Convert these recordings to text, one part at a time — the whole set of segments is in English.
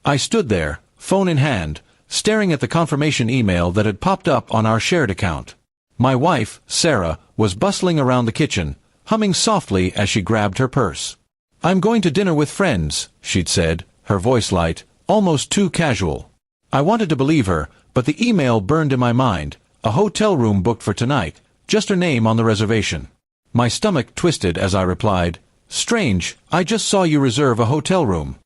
I stood there, phone in hand, staring at the confirmation email that had popped up on our shared account. My wife, Sarah, was bustling around the kitchen, humming softly as she grabbed her purse. "I'm going to dinner with friends," she'd said, her voice light, almost too casual. I wanted to believe her, but the email burned in my mind. A hotel room booked for tonight, just her name on the reservation. My stomach twisted as I replied, "Strange, I just saw you reserve a hotel room."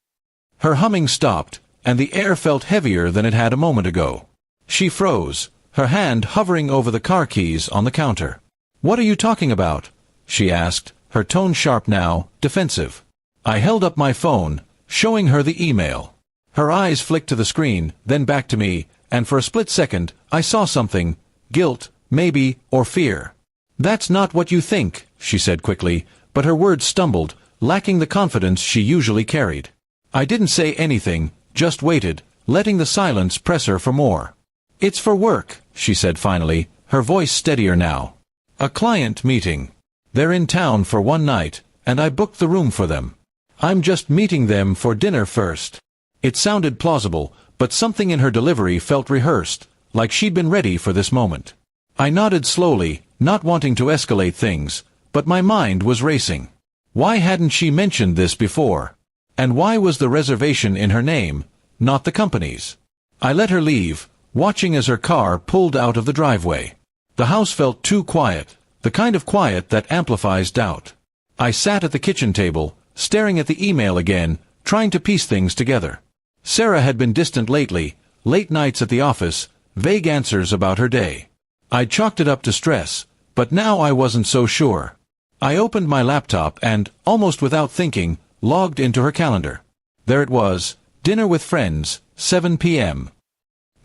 Her humming stopped, and the air felt heavier than it had a moment ago. She froze, her hand hovering over the car keys on the counter. "What are you talking about?" she asked, her tone sharp now, defensive. I held up my phone, showing her the email. Her eyes flicked to the screen, then back to me, and for a split second, I saw something. Guilt, maybe, or fear. "That's not what you think," she said quickly, but her words stumbled, lacking the confidence she usually carried. I didn't say anything, just waited, letting the silence press her for more. "It's for work," she said finally, her voice steadier now. "A client meeting. They're in town for one night, and I booked the room for them. I'm just meeting them for dinner first." It sounded plausible, but something in her delivery felt rehearsed, like she'd been ready for this moment. I nodded slowly, not wanting to escalate things, but my mind was racing. Why hadn't she mentioned this before? And why was the reservation in her name, not the company's? I let her leave, watching as her car pulled out of the driveway. The house felt too quiet, the kind of quiet that amplifies doubt. I sat at the kitchen table, staring at the email again, trying to piece things together. Sarah had been distant lately, late nights at the office, vague answers about her day. I'd chalked it up to stress, but now I wasn't so sure. I opened my laptop and, almost without thinking, logged into her calendar. There it was, dinner with friends, 7 p.m.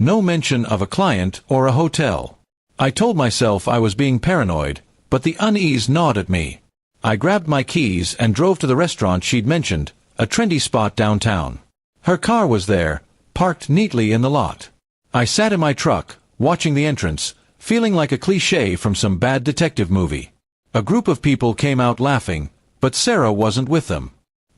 No mention of a client or a hotel. I told myself I was being paranoid, but the unease gnawed at me. I grabbed my keys and drove to the restaurant she'd mentioned, a trendy spot downtown. Her car was there, parked neatly in the lot. I sat in my truck, watching the entrance, feeling like a cliché from some bad detective movie. A group of people came out laughing, but Sarah wasn't with them.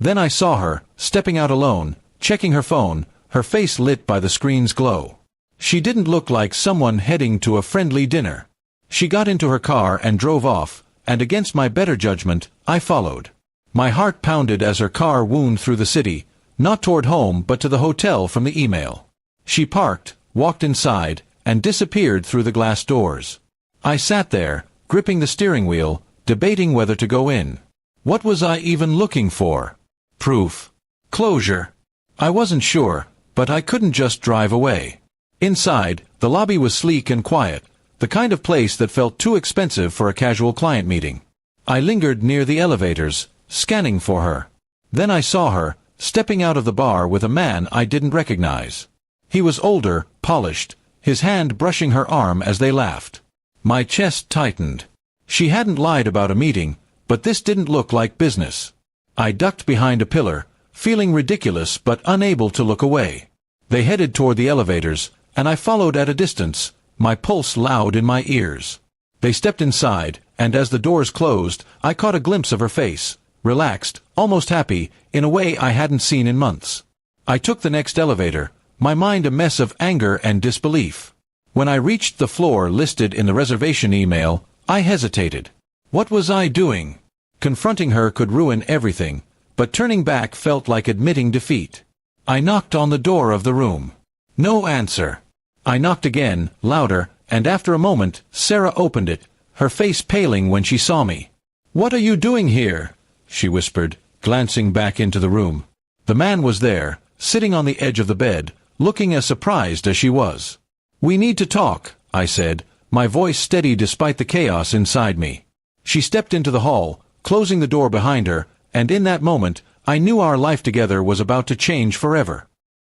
Then I saw her, stepping out alone, checking her phone, her face lit by the screen's glow. She didn't look like someone heading to a friendly dinner. She got into her car and drove off, and against my better judgment, I followed. My heart pounded as her car wound through the city, not toward home but to the hotel from the email. She parked, walked inside, and disappeared through the glass doors. I sat there, gripping the steering wheel, debating whether to go in. What was I even looking for? Proof? Closure? I wasn't sure, but I couldn't just drive away. Inside, the lobby was sleek and quiet, the kind of place that felt too expensive for a casual client meeting. I lingered near the elevators, scanning for her. Then I saw her, stepping out of the bar with a man I didn't recognize. He was older, polished, his hand brushing her arm as they laughed. My chest tightened. She hadn't lied about a meeting, but this didn't look like business. I ducked behind a pillar, feeling ridiculous but unable to look away. They headed toward the elevators, and I followed at a distance, my pulse loud in my ears. They stepped inside, and as the doors closed, I caught a glimpse of her face, relaxed, almost happy, in a way I hadn't seen in months. I took the next elevator, my mind a mess of anger and disbelief. When I reached the floor listed in the reservation email, I hesitated. What was I doing? Confronting her could ruin everything, but turning back felt like admitting defeat. I knocked on the door of the room. No answer. I knocked again, louder, and after a moment, Sarah opened it, her face paling when she saw me. "What are you doing here?" she whispered, glancing back into the room. The man was there, sitting on the edge of the bed, looking as surprised as she was. "We need to talk," I said, my voice steady despite the chaos inside me. She stepped into the hall, closing the door behind her, and in that moment, I knew our life together was about to change forever.